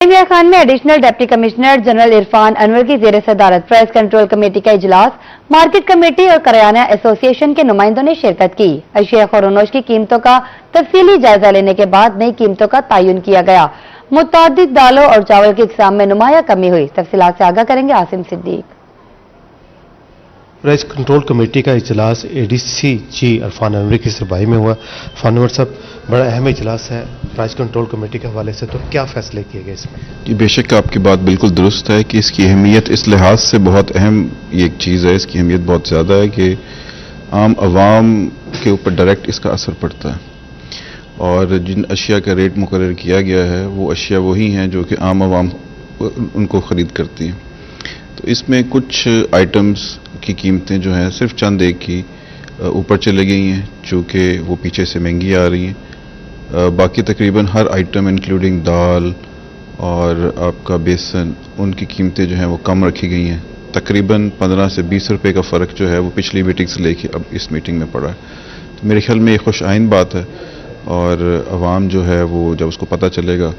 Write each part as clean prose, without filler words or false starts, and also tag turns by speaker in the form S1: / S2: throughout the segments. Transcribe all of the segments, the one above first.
S1: India Khan में additional deputy commissioner general Irfan Anwar की जेर सदारत प्राइस कंट्रोल कमेटी का इजलास मार्केट कमेटी और करायाना एसोसिएशन के नुमाइंदों ने शिरकत की। अशिया खौरनोश की कीमतों का तफसीली जायजा लेने के बाद नई कीमतों का तयन किया गया। मुतअद्दिद दालों और चावल की इकसाम में नुमाया कमी हुई। तफसीलात से आगाह करेंगे Asim Siddiq.
S2: Price control committee का इजलास एडीसी जी इरफान अनवर की सरबराही में हुआ। इरफान अनवर साहब, बड़ा अहम इजलास है प्राइस कंट्रोल कमेटी के हवाले से, तो क्या फैसले किए गए इसमें?
S3: जी, बेशक आपकी बात बिल्कुल दुरुस्त है कि इसकी अहमियत इस लिहाज से बहुत अहम ये एक चीज़ है, इसकी अहमियत बहुत ज़्यादा है कि आम आवाम के ऊपर डायरेक्ट इसका असर पड़ता है। और जिन अशिया का रेट मुकर्रर किया गया है वो अशिया वही हैं जो कि आम आवाम उनको ख़रीद करती हैं। तो इसमें कुछ आइटम्स की कीमतें जो हैं सिर्फ चंद एक की ऊपर चले गई हैं, चूँकि वो पीछे से महंगी आ रही हैं। बाकी तकरीबन हर आइटम इंक्लूडिंग दाल और आपका बेसन, उनकी कीमतें जो हैं वो कम रखी गई हैं। तकरीबन 15 से 20 रुपए का फ़र्क जो है वो पिछली मीटिंग से लेके अब इस मीटिंग में पड़ा है। तो मेरे ख्याल में ये खुश आइन बात है और आवाम जो है वो जब उसको पता चलेगा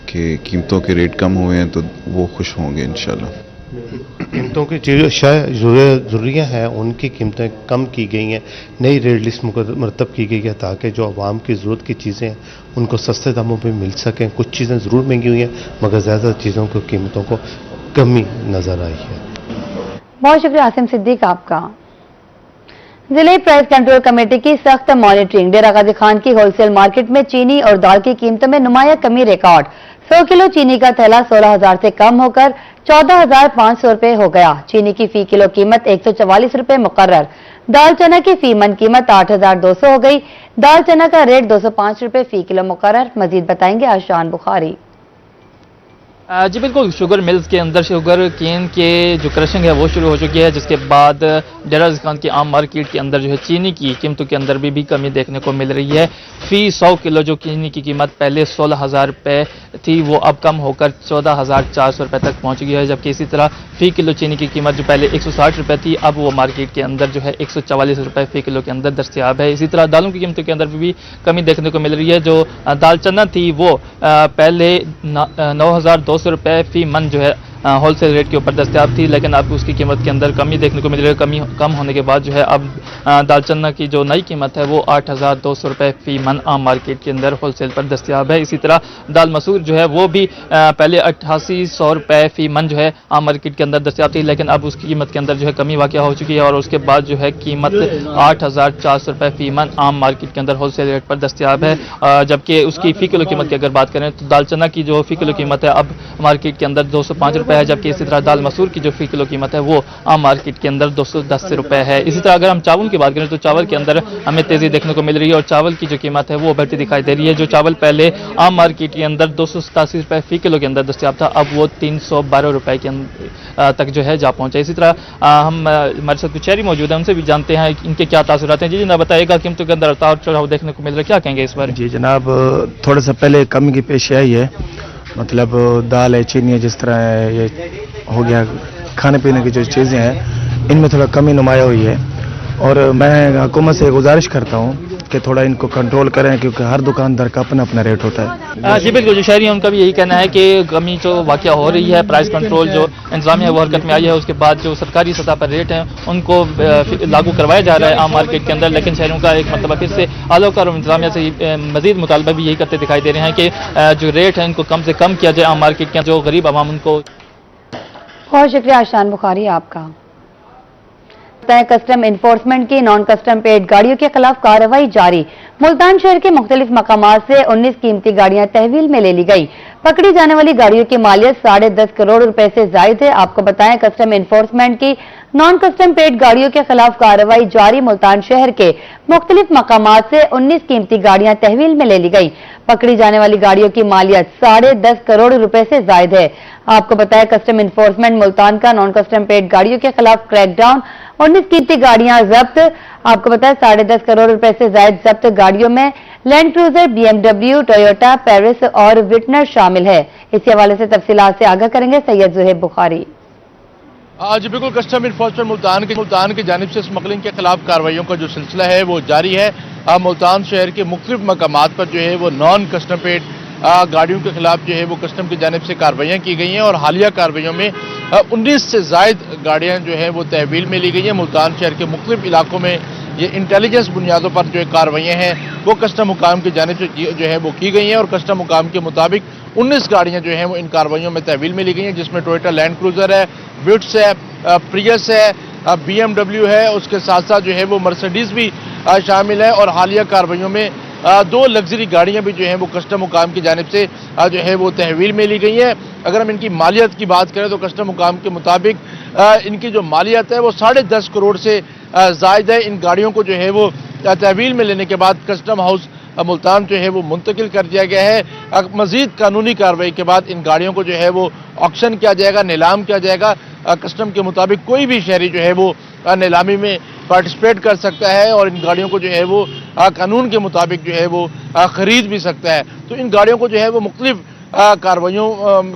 S3: कि कीमतों के रेट कम हुए हैं तो वो खुश होंगे इंशाल्लाह।
S2: कीमतों की जो ज़रूरियाँ हैं उनकी कीमतें कम की गई हैं, नई रेट लिस्ट मरतब की गई है ताकि जो आवाम की ज़रूरत की चीज़ें हैं उनको सस्ते दामों पे मिल सकें। कुछ चीज़ें ज़रूर महंगी हुई हैं मगर ज़्यादा चीज़ों की कीमतों को कमी नज़र आई है।
S1: बहुत शुक्रिया आसिम सिद्दीक आपका। जिले प्राइस कंट्रोल कमेटी की सख्त मॉनिटरिंग। डेरा गाजी खान की होलसेल मार्केट में चीनी और दाल की कीमतों में नुमाया कमी रिकॉर्ड। 100 किलो चीनी का थैला 16,000 से कम होकर 14,500 रुपए हो गया। चीनी की फी किलो कीमत 144 रुपए मुकर्रर। दाल चना की फी मन कीमत 8,200 हो गई। दाल चना का रेट 205 रुपए फी किलो मुकर्रर। मजीद बताएंगे आशान बुखारी।
S4: जी बिल्कुल, शुगर मिल्स के अंदर शुगर केन के जो क्रशिंग है वो शुरू हो चुकी है, जिसके बाद डेरा गाजी खान की आम मार्केट के अंदर जो है चीनी की कीमतों के अंदर भी कमी देखने को मिल रही है। फी 100 किलो जो चीनी की कीमत पहले 16,000 रुपये थी वो अब कम होकर 14,400 रुपये तक पहुंच गई है, जबकि इसी तरह फी किलो चीनी की कीमत जो पहले 160 रुपये थी अब वो मार्केट के अंदर जो है 144 रुपये फी किलो के अंदर दस्तयाब है। इसी तरह दालों की कीमतों के अंदर भी कमी देखने को मिल रही है। जो दाल चना थी वो पहले 9,200 रुपये फी मन जो है होलसेल रेट के ऊपर दस्तयाब थी, लेकिन अब उसकी कीमत के अंदर कमी देखने को मिल रही है। कम होने के बाद जो है अब दाल चना की जो नई कीमत है वो 8,200 रुपये फी मन आम मार्केट के अंदर होलसेल पर दस्तयाब है। इसी तरह दाल मसूर जो है वो भी पहले 8800 रुपये फी मन जो है आम मार्केट के अंदर दस्तयाब थी, लेकिन अब उसकी कीमत के अंदर जो है कमी वाक़या हो चुकी है और उसके बाद जो है कीमत 8,400 रुपये फी मन आम मार्केट के अंदर होलसेल रेट पर दस्तयाब है। जबकि उसकी फी किलो कीमत की अगर बात करें तो दाल चना की जो फी किलो कीमत है अब मार्केट के अंदर 205 रुपये है, जबकि इसी तरह दाल मसूर की जो फी किलो कीमत है वो आम मार्केट के अंदर 210 रुपये है। इसी तरह अगर हम चावल की बात करें तो चावल के अंदर हमें तेजी देखने को मिल रही है और चावल की जो कीमत है वो बढ़ती दिखाई दे रही है। जो चावल पहले आम मार्केट के अंदर 287 रुपये फी किलो के अंदर दस्तयाब था अब वो 312 रुपये के तक जो है जा पहुंचा। इसी तरह हमारे साथ कुछ शहरी मौजूद है, उनसे भी जानते हैं इनके क्या तासुरात हैं। जी जनाब बताइएगा, कीमतों के अंदर उतार चढ़ाव देखने को मिल रहा है, क्या कहेंगे इस बार?
S5: जी जनाब, थोड़ा सा पहले कमी की पेश आई है, मतलब दाल है, चीनी है, जिस तरह है, ये हो गया खाने पीने की जो चीज़ें हैं इनमें थोड़ा कमी नुमाया हुई है और मैं हुकूमत से गुजारिश करता हूँ कि थोड़ा इनको कंट्रोल करें क्योंकि हर दुकानदार का अपना अपना रेट होता है।
S4: जी बिल्कुल, जो शहरी हैं उनका भी यही कहना है कि कमी जो वाक़या हो रही है, प्राइस कंट्रोल जो इंतजामिया वो हरकत में आई है, उसके बाद जो सरकारी सतह पर रेट हैं उनको लागू करवाया जा रहा है आम मार्केट के अंदर, लेकिन शहरों का एक मतलब फिर से आलोकार और इंतजामिया से मजीद मुतालबा भी यही करते दिखाई दे रहे हैं कि जो रेट है इनको कम से कम किया जाए आम मार्केट के, जो गरीब आवाम उनको।
S1: बहुत शुक्रिया आशान बुखारी आपका। कस्टम इन्फोर्समेंट की नॉन कस्टम पेड गाड़ियों के खिलाफ कार्रवाई जारी। मुल्तान शहर के मुख्तलिफ मकामात से 19 कीमती गाड़ियां तहवील में ले ली गई। पकड़ी जाने वाली गाड़ियों की मालियत 10.5 करोड़ रुपए से जायद है। आपको बताएं, कस्टम इन्फोर्समेंट की नॉन कस्टम पेड गाड़ियों के खिलाफ कार्रवाई जारी। मुल्तान शहर के मुख्तलिफ मकामात से 19 कीमती गाड़ियां तहवील में ले ली गई। पकड़ी जाने वाली गाड़ियों की मालियत 10.5 करोड़ रुपए से जायद है। आपको बताया, कस्टम इन्फोर्समेंट मुल्तान का नॉन कस्टम पेड गाड़ियों के खिलाफ क्रैकडाउन, 19 कीमती गाड़ियां जब्त। आपको बताया 10.5 करोड़ रुपए से जायद जब्त गाड़ियों में land cruiser, BMW, Toyota, Paris और विटनर शामिल है। इसी हवाले से तफसीलात से आगाह करेंगे सैयद जुहेब बुखारी।
S6: जी बिल्कुल, कस्टम इन्फोर्समेंट मुल्तान की जानिब से स्मगलिंग के खिलाफ कार्रवाइयों का जो सिलसिला है वो जारी है। मुल्तान शहर के मुख्तलिफ मकामात पर जो है वो नॉन कस्टम पेड गाड़ियों के खिलाफ जो है वो कस्टम की जानिब से कार्रवाइयाँ की गई हैं और हालिया कार्रवाइयों में 19 से जायद गाड़ियाँ जो है वो तहवील में ली गई हैं। मुल्तान शहर के मुख्तलिफ इलाकों में ये इंटेलिजेंस बुनियादों पर जो कार्रवाइयाँ हैं वो कस्टम हुकाम की जानिब से जो है वो की गई हैं और कस्टम हुकाम के मुताबिक 19 गाड़ियाँ जो हैं वो इन कार्रवाइयों में तहवील में ली गई हैं, जिसमें टोयोटा लैंड क्रूजर है, विट्स है, प्रियस है, BMW है, उसके साथ साथ जो है वो मर्सिडीज भी शामिल है। और हालिया कार्रवाइयों में 2 लग्जरी गाड़ियां भी जो हैं वो कस्टम हुकाम की जानिब से जो है वो तहवील में ली गई हैं। अगर हम इनकी मालियत की बात करें तो कस्टम हुकाम के मुताबिक इनकी जो मालियत है वो 10.5 करोड़ से ज़ायद है। इन गाड़ियों को जो है वो तहवील में लेने के बाद कस्टम हाउस मुल्तान जो है वो मुंतकिल कर दिया गया है। मजीद कानूनी कार्रवाई के बाद इन गाड़ियों को जो है वो ऑक्शन किया जाएगा, नीलाम किया जाएगा। कस्टम के मुताबिक कोई भी शहरी जो है वो नीलामी में पार्टिसिपेट कर सकता है और इन गाड़ियों को जो है वो कानून के मुताबिक जो है वो खरीद भी सकता है। तो इन गाड़ियों को जो है वो मुख्तलिफ कार्रवाइयों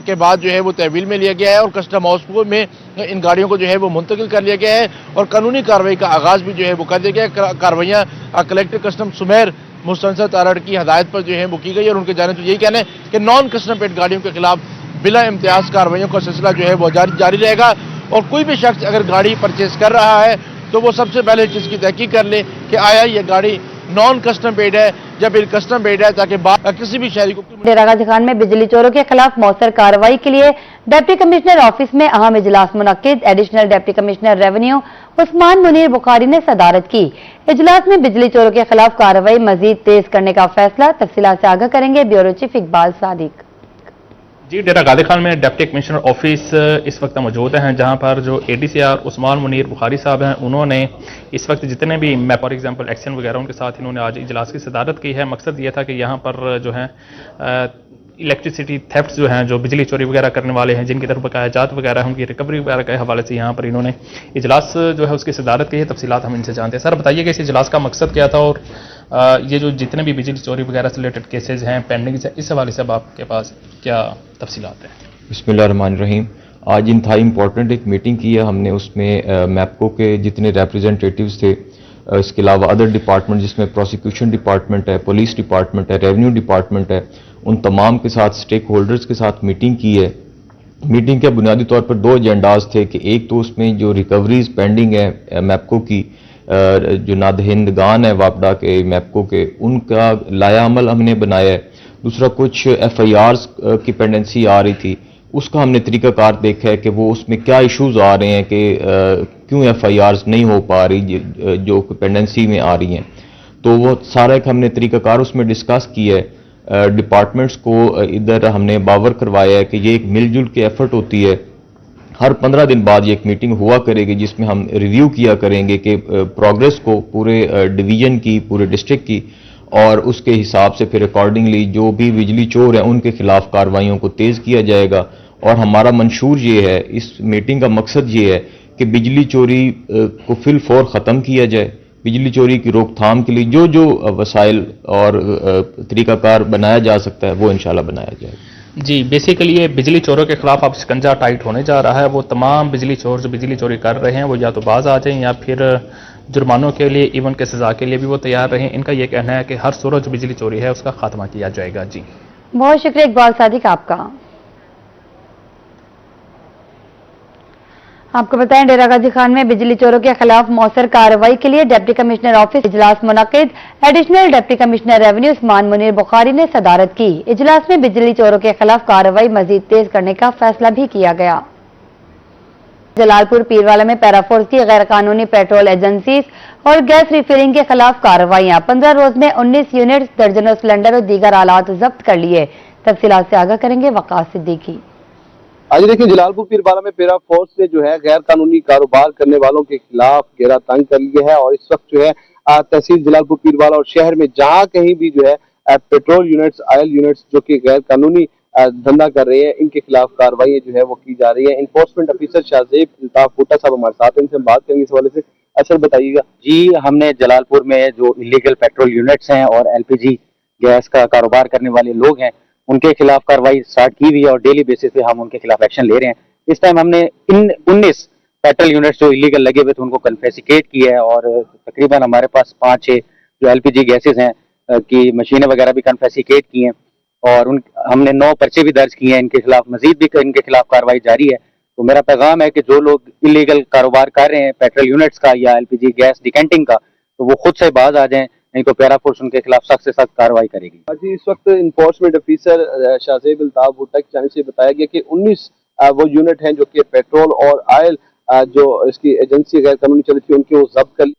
S6: के बाद जो है वो तहवील में लिया गया है और कस्टम हाउस में इन गाड़ियों को जो है वो मुंतकिल कर लिया गया है और कानूनी कार्रवाई का आगाज़ भी जो है वो कर दिया गया है। कार्रवाइयाँ कलेक्टर कस्टम सुमेर मुस्तनसर तारड़ की हदायत पर जो है वो की गई और उनके जाने तो यही कहना है कि नॉन कस्टम पेड गाड़ियों के खिलाफ बिला इम्तियाज कार्रवाइयों का सिलसिला जो है वो जारी रहेगा। और कोई भी शख्स अगर गाड़ी परचेज कर रहा है तो वो सबसे पहले चीज़ की तहकीक कर ले कि आया ये गाड़ी नॉन कस्टम पेड है या फिर कस्टम पेड है, ताकि किसी भी शहरी को।
S1: डेरा गाजी खान में बिजली चोरों के खिलाफ मौसर कार्रवाई के लिए डिप्टी कमिश्नर ऑफिस में अहम इजलास मुनक्किद। Additional deputy commissioner revenue Usman Munir Bukhari ने सदारत की। इजलास में बिजली चोरों के खिलाफ कार्रवाई मजीद तेज करने का फैसला। तफसीलात से आगाह करेंगे ब्यूरो चीफ इकबाल सादिक।
S7: जी, डेरा गाजी खान में डिप्टी कमिश्नर ऑफिस इस वक्त मौजूद हैं, जहां पर जो ADCR उस्मान मुनीर बुखारी साहब हैं, उन्होंने इस वक्त जितने भी फॉर एग्जांपल एक्शन वगैरह उनके साथ इन्होंने आज इजलास की सदारत की है। मकसद ये था कि यहाँ पर जो है इलेक्ट्रिसिटी थेफ्ट जो हैं, जो बिजली चोरी वगैरह करने वाले हैं, जिनकी तरफ बकाया जात वगैरह उनकी रिकवरी वगैरह के हवाले से यहाँ पर इन्होंने इजलास जो है उसकी सदारत की है। तफसीलात हम इनसे जानते हैं। सर बताइए कि इस इजलास का मकसद क्या था और ये जो जितने भी बिजली चोरी वगैरह से रिलेटेड केसेज हैं, पेंडिंग है, इस हवाले से अब आपके पास क्या तफसीलात हैं?
S8: बिस्मिल्लाहिर्रहमानिर्रहीम। आज इंतहाई इम्पॉर्टेंट एक मीटिंग की है हमने, उसमें मैपको के जितने रिप्रेजेंटेटिव्स थे, इसके अलावा अदर डिपार्टमेंट जिसमें प्रोसिक्यूशन डिपार्टमेंट है, पुलिस डिपार्टमेंट है, रेवेन्यू डिपार्टमेंट है, उन तमाम के साथ स्टेक होल्डर्स के साथ मीटिंग की है। मीटिंग के बुनियादी तौर पर 2 एजेंडाज थे कि एक तो उसमें जो रिकवरीज पेंडिंग है मैपको की, जो नादहिंदगान है वापडा के मैपको के, उनका लाया अमल हमने बनाया है। दूसरा कुछ FIRs की पेंडेंसी आ रही थी, उसका हमने तरीकाकार देखा है कि वो उसमें क्या इश्यूज आ रहे हैं कि क्यों FIRs नहीं हो पा रही जो पेंडेंसी में आ रही हैं। तो वो सारा एक हमने तरीकाकार उसमें डिस्कस किया है। डिपार्टमेंट्स को इधर हमने बावर करवाया है कि ये एक मिलजुल के एफर्ट होती है। हर 15 दिन बाद ये एक मीटिंग हुआ करेगी जिसमें हम रिव्यू किया करेंगे कि प्रोग्रेस को पूरे डिवीजन की, पूरे डिस्ट्रिक्ट की, और उसके हिसाब से फिर अकॉर्डिंगली जो भी बिजली चोर हैं उनके खिलाफ कार्रवाइयों को तेज किया जाएगा। और हमारा मंशूर ये है, इस मीटिंग का मकसद ये है कि बिजली चोरी को फिल फौर ख़त्म किया जाए। बिजली चोरी की रोकथाम के लिए जो जो वसाइल और तरीकाकार बनाया जा सकता है वो इंशाल्लाह बनाया जाएगा।
S7: जी, बेसिकली ये बिजली चोरों के खिलाफ अब शिकंजा टाइट होने जा रहा है। वो तमाम बिजली चोर जो बिजली चोरी कर रहे हैं वो या तो बाज आ जाएं या फिर जुर्मानों के लिए, इवन के सजा के लिए भी वो तैयार रहें। इनका ये कहना है कि हर सूरत जो बिजली चोरी है उसका खात्मा किया जाएगा। जी,
S1: बहुत शुक्रिया इकबाल सादिक आपका। आपको बताएं डेरा गाजी खान में बिजली चोरों के खिलाफ मौसर कार्रवाई के लिए डिप्टी कमिश्नर ऑफिस इजलास मुनक्किद। Additional deputy commissioner revenue Usman Munir Bukhari ने सदारत की। इजलास में बिजली चोरों के खिलाफ कार्रवाई मजीद तेज करने का फैसला भी किया गया। जलालपुर पीरवाला में पैराफोर्स की गैर कानूनी पेट्रोल एजेंसीज और गैस रिफिलिंग के खिलाफ कार्रवाइयां। 15 रोज में 19 यूनिट, दर्जनों सिलेंडर और दीगर आलात जब्त कर लिए। तफसीलात से आगाह करेंगे वकास सिद्दीकी।
S9: आज देखिए जलालपुर पीरवाला में पैरा फोर्स ने जो है गैर कानूनी कारोबार करने वालों के खिलाफ घेरा तंग कर लिया है और इस वक्त जो है तहसील जलालपुर पीरवाला और शहर में जहां कहीं भी जो है पेट्रोल यूनिट्स, ऑयल यूनिट्स जो कि गैर कानूनी धंधा कर रहे हैं, इनके खिलाफ कार्रवाई जो है वो की जा रही है। इन्फोर्समेंट ऑफिसर शाहजेब अल्ताफ भुट्टा साहब हमारे साथ हैं, इनसे बात करेंगे इस हवाले से। अच्छा बताइएगा
S10: जी, हमने जलालपुर में जो इलीगल पेट्रोल यूनिट्स हैं और LPG गैस का कारोबार करने वाले लोग हैं उनके खिलाफ कार्रवाई स्टार्ट की हुई है और डेली बेसिस पे हम उनके खिलाफ एक्शन ले रहे हैं। इस टाइम हमने इन 19 पेट्रोल यूनिट्स जो इलीगल लगे हुए थे उनको कन्फेसिकेट किया है और तकरीबन हमारे पास 5-6 जो LPG गैसेज हैं की मशीनें वगैरह भी कन्फेसिकेट की हैं। और हमने 9 पर्चे भी दर्ज किए हैं इनके खिलाफ, मजीद भी इनके खिलाफ कार्रवाई जारी है। तो मेरा पैगाम है कि जो लोग इलीगल कारोबार कर रहे हैं पेट्रोल यूनिट्स का या एलपीजी गैस डिकेंटिंग का, तो वो खुद से बाज आ जाएं, नहीं तो पैरा फोर्स उनके खिलाफ सख्त से सख्त कार्रवाई करेगी।
S9: जी, इस वक्त इन्फोर्समेंट ऑफिसर शाहजेब अल्ताफ भुट्टा की जानिब से बताया गया कि 19 वो यूनिट हैं जो कि पेट्रोल और ऑयल जो इसकी एजेंसी गैर कानूनी चली थी उनके वो जब्त कर।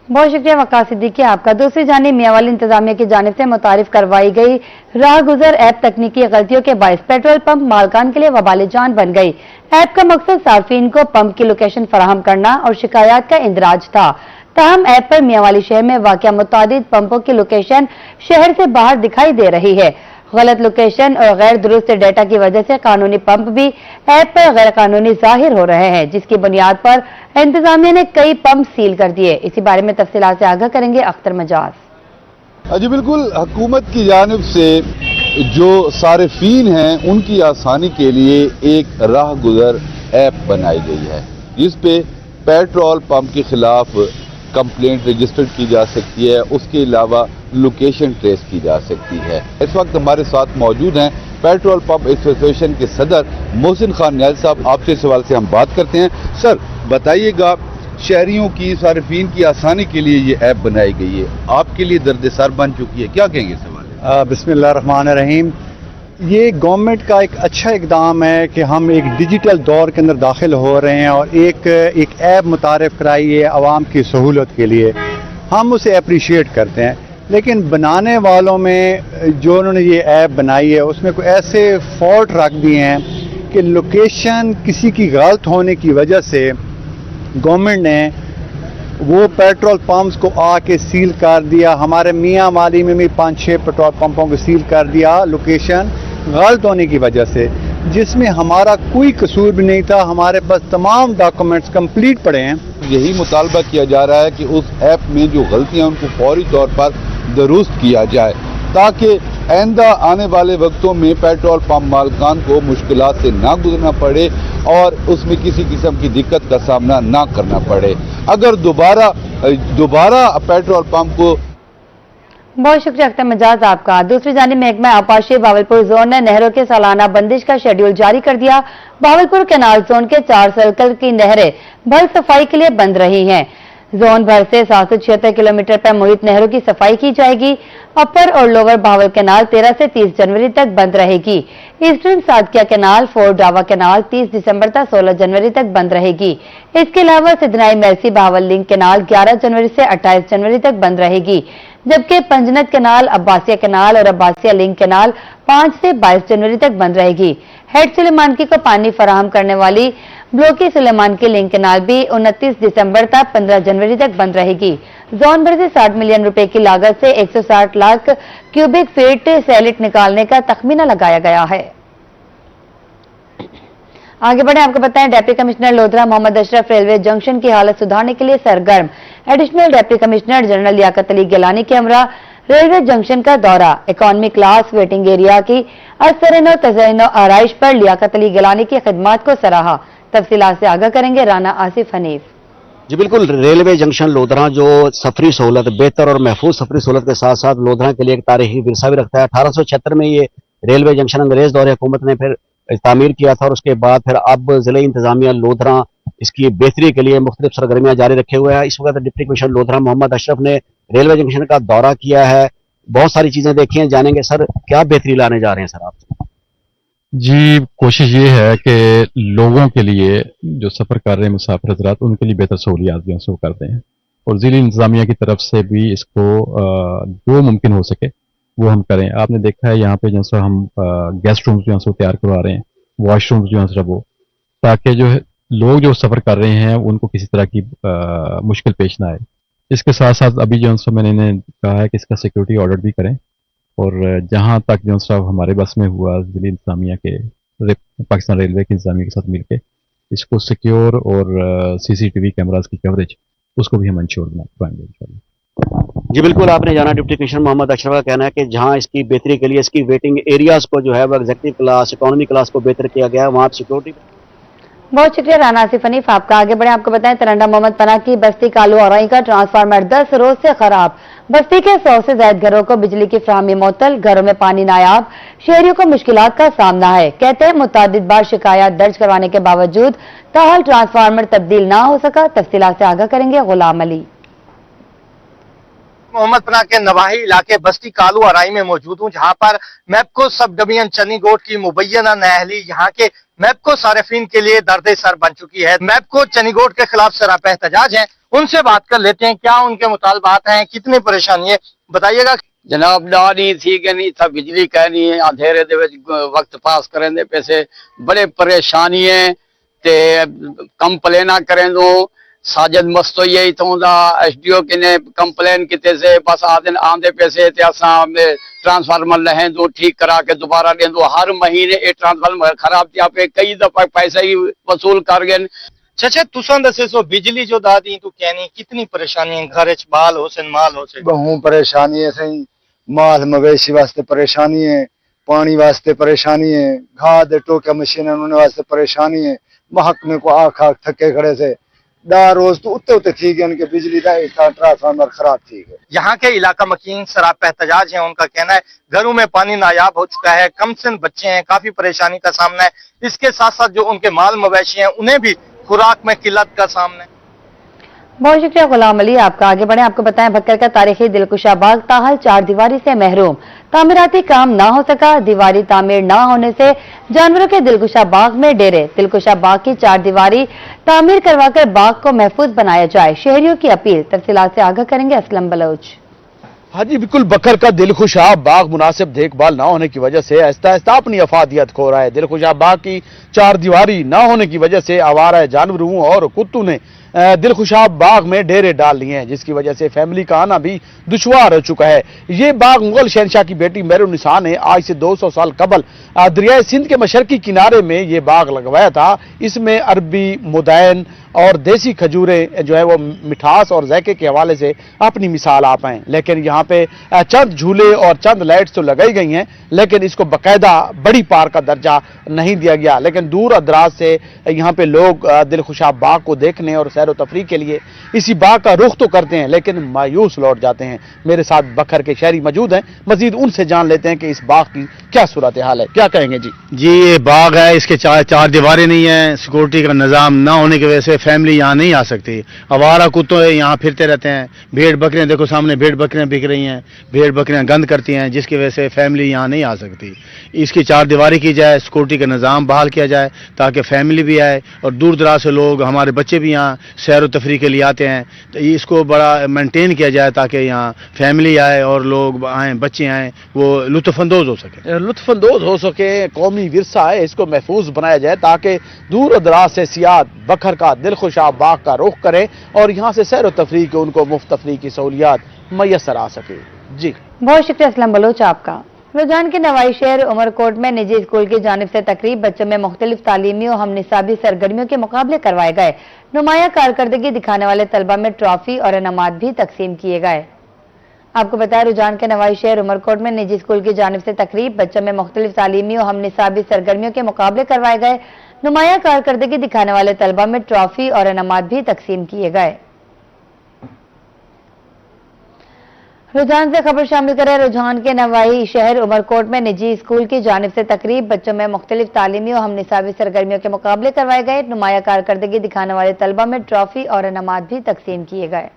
S1: बहुत शुक्रिया वक़ास सिद्दीकी आपका। दूसरी जानिब मियांवाली इंतजामिया की जानिब से मुतारिफ करवाई गई राह गुजर ऐप तकनीकी गलतियों के बायस पेट्रोल पंप मालकान के लिए वबाल जान बन गई। ऐप का मकसद सार्फिन को पंप की लोकेशन फराहम करना और शिकायत का इंदराज था। ताहम ऐप पर मियांवाली शहर में वाक़या मुतादिद पंपों की लोकेशन शहर से बाहर दिखाई दे रही है। गलत लोकेशन और गैर दुरुस्त डेटा की वजह से कानूनी पंप भी ऐप पर गैर कानूनी जाहिर हो रहे हैं, जिसकी बुनियाद पर इंतजामिया ने कई पंप सील कर दिए। इसी बारे में तफसीलात से आगाह करेंगे अख्तर मजाज।
S11: जी बिल्कुल, हुकूमत की जानिब से जो सारिफीन हैं उनकी आसानी के लिए एक राह गुजर ऐप बनाई गई है, जिस पे पेट्रोल पंप के खिलाफ कंप्लेंट रजिस्टर्ड की जा सकती है, उसके अलावा लोकेशन ट्रेस की जा सकती है। इस वक्त हमारे साथ मौजूद हैं पेट्रोल पंप एसोसिएशन के सदर मोहसिन खान न्याल साहब। आपसे सवाल से हम बात करते हैं। सर बताइएगा, शहरियों की सारिफीन की आसानी के लिए ये ऐप बनाई गई है, आपके लिए दर्द-ए-सर बन चुकी है, क्या कहेंगे सवाल?
S12: बिस्मिल्लाहिर्रहमानिर्रहीम। ये गवर्नमेंट का एक अच्छा इकदाम है कि हम एक डिजिटल दौर के अंदर दाखिल हो रहे हैं और एक ऐप मुतारिफ कराई है आवाम की सहूलत के लिए। हम उसे अप्रिशिएट करते हैं, लेकिन बनाने वालों में जो उन्होंने ये ऐप बनाई है उसमें कोई ऐसे फॉल्ट रख दिए हैं कि लोकेशन किसी की गलत होने की वजह से गवर्नमेंट ने वो पेट्रोल पंप्स को आके सील कर दिया। हमारे मियाँ वाली में भी 5-6 पेट्रोल पंपों को सील कर दिया लोकेशन गलत होने की वजह से, जिसमें हमारा कोई कसूर भी नहीं था। हमारे पास तमाम डॉक्यूमेंट्स कंप्लीट पड़े हैं।
S11: यही मुतालबा किया जा रहा है कि उस ऐप में जो गलतियां उनको फौरी तौर पर दुरुस्त किया जाए, ताकि आइंदा आने वाले वक्तों में पेट्रोल पंप मालकान को मुश्किलात से ना गुजरना पड़े और उसमें किसी किस्म की दिक्कत का सामना ना करना पड़े। अगर दोबारा पेट्रोल पंप को।
S1: बहुत शुक्रिया अख्तर मजाज आपका। दूसरी जानिब महकमा आपाशी भावलपुर जोन ने नहरों के सालाना बंदिश का शेड्यूल जारी कर दिया। भावलपुर कैनाल जोन के 4 सर्कल की नहरें भर सफाई के लिए बंद रही हैं। जोन भर से 776 किलोमीटर पर मुहित नहरों की सफाई की जाएगी। अपर और लोअर भावल कैनाल 13 से 30 जनवरी तक बंद रहेगी। ईस्टर्न सादकिया कैनाल, फोर्ट डावा कैनाल 30 दिसंबर तक 16 जनवरी तक बंद रहेगी। इसके अलावा सिद्धनाई मेरसी भावल लिंक कैनाल 11 जनवरी से 28 जनवरी तक बंद रहेगी, जबकि पंजनत कैनाल, अब्बासिया कैनाल और अब्बासिया लिंक कैनाल 5 से 22 जनवरी तक बंद रहेगी। हेड सुलेमानकी को पानी फराहम करने वाली ब्लॉकी सुलेमानकी लिंक कैनाल भी 29 दिसंबर तक 15 जनवरी तक बंद रहेगी। जोन भर से 60 मिलियन रुपए की लागत से 160 लाख क्यूबिक फीट सैलिट निकालने का तखमीना लगाया गया है। आगे बढ़े, आपको बताएं deputy commissioner Lodhran Mohammad Ashraf railway junction की हालत सुधारने के लिए सरगर्म। Additional deputy commissioner general Liaquat Ali Gilani के हमरा रेलवे जंक्शन का दौरा। इकोनॉमी क्लास वेटिंग एरिया की असरनो तज़यनो आराइश पर लियाकत अली गिलानी की खिदमात को सराहा। तफसीलात से आगाह करेंगे राना आसिफ हनीफ।
S13: जी बिल्कुल, रेलवे जंक्शन लोधरा जो सफरी सहूलत, बेहतर और महफूज सफरी सहूलत के साथ साथ लोधरा के लिए एक तारीखी विरसा भी रखता है। 1876 में ये रेलवे जंक्शन अंग्रेज दौरे हुकूमत ने फिर तामीर किया था और उसके बाद फिर अब जिले इंतजामिया लोधरा इसकी बेहतरी के लिए मुख्तलिफ सरगर्मियां जारी रखे हुए हैं। इस वक्त डिप्टी कमिश्नर लोधरा मोहम्मद अशरफ ने रेलवे जंक्शन का दौरा किया है, बहुत सारी चीजें देखी हैं। जानेंगे सर क्या बेहतरी लाने जा रहे हैं सर आप?
S14: जी, कोशिश ये है कि लोगों के लिए जो सफ़र कर रहे हैं मुसाफिर हज़रात, उनके लिए बेहतर सहूलियात जो है करते हैं और ज़िली इंतज़ामिया की तरफ से भी इसको जो मुमकिन हो सके वो हम करें। आपने देखा है यहाँ पे जो है हम गेस्ट रूम्स जो है तैयार करवा रहे हैं, वॉशरूम्स जो है वो, ताकि जो है लोग जो सफ़र कर रहे हैं उनको किसी तरह की मुश्किल पेश ना आए। इसके साथ साथ अभी जो है मैंने इन्हें कहा है कि इसका सिक्योरिटी ऑडिट भी करें और जहाँ तक जो सब हमारे बस में हुआ जिले इंतजामिया के पाकिस्तान रेलवे की इंतजामिया के साथ मिलकर इसको सिक्योर और CCTV कैमरास की कवरेज उसको भी हम इंश्योर कराएंगे इंशाल्लाह।
S13: जी बिल्कुल, आपने जाना डिप्टी कमिश्नर मोहम्मद अशरफ का कहना है कि जहाँ इसकी बेहतरी के लिए इसकी वेटिंग एरियाज को जो है वो एग्जीक्यूटिव क्लास, इकोनॉमी क्लास को बेहतर किया गया है, वहाँ सिक्योरिटी।
S1: बहुत शुक्रिया राना आसिफ हनीफ आपका। आगे बढ़े आपको बताएं तरंडा मोहम्मद पनाह की बस्ती कालू औरई का ट्रांसफार्मर 10 रोज से खराब। बस्ती के 100 से ज्यादा घरों को बिजली की फ्राहमी मुअत्तल, घरों में पानी नायाब, शहरियों को मुश्किलात का सामना है। कहते हैं मुतअद्दिद बार शिकायत दर्ज करवाने के बावजूद ताहाल ट्रांसफार्मर तब्दील ना हो सका। तफसीलात से आगाह करेंगे गुलाम अली।
S15: मोहम्मद पनाह के नवाही इलाके बस्ती कालू अराई में मौजूद हूँ, जहाँ पर मैपको सब डिवीजन चनीगोट की मुबैना नाअहली यहाँ के मैपको सारिफीन के लिए दर्द सर बन चुकी है। मैपको चनीगोट के खिलाफ सरापा एहतजाज है, उनसे बात कर लेते हैं क्या उनके मुतालबात हैं, कितनी परेशानी है, बताइएगा।
S16: जनाब डानी थी कि नहीं था, बिजली कहनी है, अंधेरे दे वक्त पास करें दे पैसे बड़े परेशानी है ते कंप्लेना करें दो साजद मस्तो यही तो एसडीओ के ने कंप्लेन किते से बस आंदे पैसे ट्रांसफार्मर लहें दो ठीक करा के दोबारा दे दो। हर महीने ये ट्रांसफार्मर खराब थी पे कई दफा पैसे ही वसूल कर गए।
S15: चाचा तुसन दसे सो बिजली जो दादी तू कहनी कितनी परेशानी है, घर च बाल हो से माल हो से
S12: बहुत परेशानी है सही, माल मवेशी वास्ते परेशानी है, पानी वास्ते परेशानी है, खाद टोके मशीन उन्होंने वास्ते परेशानी है। महकमे को आख आख थके खड़े से रोज तो उत्ते उत्ते ठीक है, उनके बिजली का ट्रांसफार्मर खराब ठीक है।
S15: यहाँ के इलाका मकीन सरापा एहतजाज है, उनका कहना है घरों में पानी नायाब हो चुका है, कम से बच्चे हैं, काफी परेशानी का सामना है। इसके साथ साथ जो उनके माल मवेशी हैं उन्हें भी खुराक में किल्लत का सामना है।
S1: बहुत शुक्रिया गुलाम अली आपका। आगे बढ़े आपको बताएं भक्कर का तारीखी दिलकुशा बाग ताहाल 4 दीवारी से महरूम, तामीराती काम ना हो सका। दीवारी तामीर ना होने से जानवरों के दिलकुशा बाग में डेरे। दिलकुशा बाग की 4 दीवारी तामीर करवाकर बाग को महफूज बनाया जाए, शहरियों की अपील। तफसीलात से आगाह करेंगे असलम बलोच।
S17: हाँ जी बिल्कुल, बकर का दिलखुशा बाग मुनासिब देखभाल ना होने की वजह से आहिस्ता आहिस्ता अपनी अफादियत खो रहा है। दिलखुशा बाग की 4 दीवारी ना होने की वजह से आवारा जानवरों और कुत्तों ने दिलखुशा बाग में डेरे डाल लिए हैं, जिसकी वजह से फैमिली का आना भी दुश्वार हो चुका है। ये बाग मुगल शहनशाह की बेटी मेहरुन्निसा ने आज से 200 साल कबल दरियाए सिंध के मशरकी किनारे में ये बाग लगवाया था। इसमें अरबी मुदैन और देसी खजूरें जो है वो मिठास और जायके के हवाले से अपनी मिसाल आप हैं। लेकिन यहाँ पे चंद झूले और चंद लाइट्स तो लगाई गई हैं, लेकिन इसको बाकायदा बड़ी पार्क का दर्जा नहीं दिया गया। लेकिन दूर दराज से यहाँ पे लोग दिलखुशा बाग को देखने और सैर व तफरीह के लिए इसी बाग का रुख तो करते हैं, लेकिन मायूस लौट जाते हैं। मेरे साथ बखर के शहरी मौजूद हैं, मजीद उनसे जान लेते हैं कि इस बाग की क्या सूरत हाल है। क्या कहेंगे जी?
S5: जी ये बाग है, इसके 4 दीवारें नहीं है, सिक्योरिटी का निज़ाम ना होने की वजह से फैमिली यहाँ नहीं आ सकती। आवारा कुत्ते यहाँ फिरते रहते हैं, भेड़ बकरियाँ देखो सामने भेड़ बकरियाँ बिक रही हैं, भेड़ बकरियाँ गंद करती हैं, जिसकी वजह से फैमिली यहाँ नहीं आ सकती। इसकी 4 दीवारी की जाए, सिक्योरिटी का निज़ाम बहाल किया जाए ताकि फैमिली भी आए और दूर दराज से लोग, हमारे बच्चे भी यहाँ सैर व तफरीह के लिए आते हैं, तो इसको बड़ा मेंटेन किया जाए ताकि यहाँ फैमिली आए और लोग आएँ, बच्चे आएँ, वो लुत्फ़अंदोज़ हो सके।
S17: लुत्फ़अंदोज़ हो सके, कौमी विरसा है, इसको महफूज बनाया जाए ताकि दूर दराज से सियात बखर का दिलखुशा बाग का रुख करें और यहाँ से सैर व तफरीह के उनको मुफ्त तफरीह की सहूलियात मैसर आ सके। जी
S1: बहुत शुक्रिया असलम बलोच आपका। रुझान के नवाई शहर उमरकोट में निजी स्कूल की जानिब से तकरीब बच्चों में मुख्तलिफ तालीमी और हम निसाबी सरगर्मियों के मुकाबले करवाए गए। नुमाया कारकर्दगी दिखाने वाले तलबा में ट्रॉफी और इनामात भी तकसीम किए गए। आपको बताया रुझान के नवाई शहर उमरकोट में निजी स्कूल की जानिब से तकरीब बच्चों में मुख्तलिफ तालीमी और हम निसाबी सरगर्मियों के मुकाबले करवाए गए। नुमाया कारकर्दगी दिखाने वाले तलबा में ट्रॉफी और इनामात भी तकसीम किए गए। रुझान से खबर शामिल करें। रुझान के नवाई शहर उमरकोट में निजी स्कूल की जानिब से तकरीब बच्चों में मुख्तलिफ तालीमी और हम निसाबी सरगर्मियों के मुकाबले करवाए गए। नुमाया कारकर्दगी दिखाने वाले तलबा में ट्रॉफी और इनामात भी तकसीम किए गए।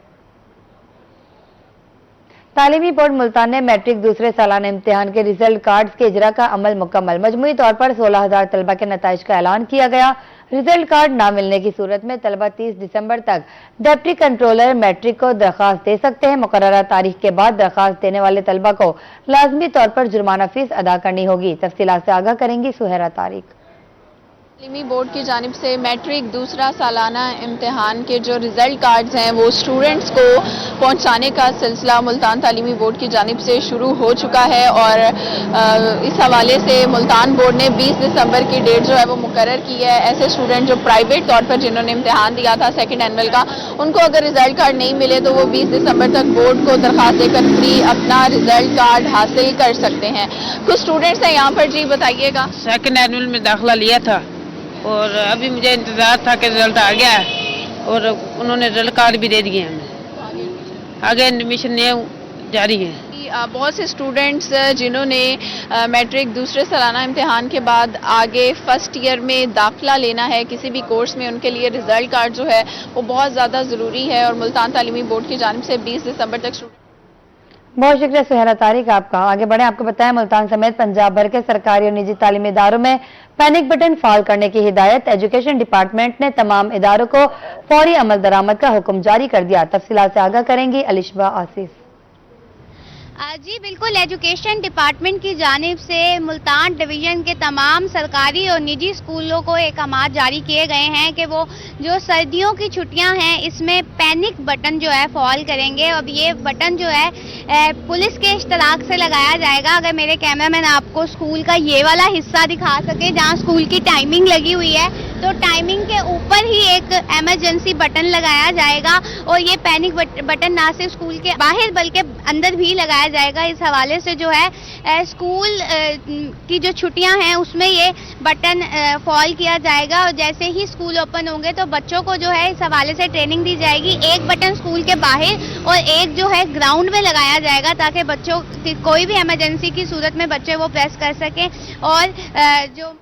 S1: तालीमी बोर्ड मुल्तान ने मैट्रिक दूसरे सालाना इम्तिहान के रिजल्ट कार्ड्स के इजरा का अमल मुकम्मल। मजमूई तौर पर 16,000 तलबा के नताइज का ऐलान किया गया। रिजल्ट कार्ड ना मिलने की सूरत में तलबा 30 दिसंबर तक डिप्टी कंट्रोलर मैट्रिक को दरखास्त दे सकते हैं। मुकर्ररा तारीख के बाद दरखास्त देने वाले तलबा को लाजमी तौर पर जुर्माना फीस अदा करनी होगी। तफसीलात से आगाह करेंगी सुहेरा तारिक।
S18: तालीमी बोर्ड की जानिब से मैट्रिक दूसरा सालाना इम्तिहान के जो रिज़ल्ट कार्ड्स हैं वो स्टूडेंट्स को पहुंचाने का सिलसिला मुल्तान तालीमी बोर्ड की जानिब से शुरू हो चुका है और इस हवाले से मुल्तान बोर्ड ने 20 दिसंबर की डेट जो है वो मुकर्रर की है। ऐसे स्टूडेंट जो प्राइवेट तौर पर जिन्होंने इम्तिहान दिया था सेकेंड एनुअल का, उनको अगर रिज़ल्ट कार्ड नहीं मिले तो वो 20 दिसंबर तक बोर्ड को दरख्वास्त देकर फ्री अपना रिज़ल्ट कार्ड हासिल कर सकते हैं। कुछ स्टूडेंट्स हैं यहाँ पर, जी बताइएगा।
S19: सेकेंड एनुअल में दाखिला लिया था और अभी मुझे इंतज़ार था कि रिजल्ट आ गया है और उन्होंने रिजल्ट कार्ड भी दे दिए हमें। आगे एडमिशन जारी है।
S18: बहुत से स्टूडेंट्स जिन्होंने मैट्रिक दूसरे सालाना इम्तिहान के बाद आगे फर्स्ट ईयर में दाखिला लेना है किसी भी कोर्स में, उनके लिए रिजल्ट कार्ड जो है वो बहुत ज़्यादा ज़रूरी है और मुल्तान तालीमी बोर्ड की जानिब से 20 दिसंबर तक
S1: बहुत शुक्रिया सुहेरा तारिक आपका। आगे बढ़े, आपको बताएं मुल्तान समेत पंजाब भर के सरकारी और निजी तालीमी इदारों में पैनिक बटन फाल करने की हिदायत। एजुकेशन डिपार्टमेंट ने तमाम इदारों को फौरी अमल दरामद का हुक्म जारी कर दिया। तफसीलात से आगाह करेंगी अलिशबा आसिफ।
S20: जी बिल्कुल, एजुकेशन डिपार्टमेंट की जानिब से मुल्तान डिवीज़न के तमाम सरकारी और निजी स्कूलों को अहकामात जारी किए गए हैं कि वो जो सर्दियों की छुट्टियां हैं इसमें पैनिक बटन जो है फॉल करेंगे। अब ये बटन जो है पुलिस के इश्तराक से लगाया जाएगा। अगर मेरे कैमरामैन आपको स्कूल का ये वाला हिस्सा दिखा सके जहाँ स्कूल की टाइमिंग लगी हुई है, तो टाइमिंग के ऊपर ही एक एमरजेंसी बटन लगाया जाएगा और ये पैनिक बटन ना सिर्फ स्कूल के बाहर बल्कि अंदर भी लगाया जाएगा। इस हवाले से जो है स्कूल की जो छुट्टियां हैं उसमें ये बटन फॉल किया जाएगा और जैसे ही स्कूल ओपन होंगे तो बच्चों को जो है इस हवाले से ट्रेनिंग दी जाएगी। एक बटन स्कूल के बाहर और एक जो है ग्राउंड में लगाया जाएगा ताकि बच्चों की कोई भी इमरजेंसी की सूरत में बच्चे वो प्रेस कर सकें। और जो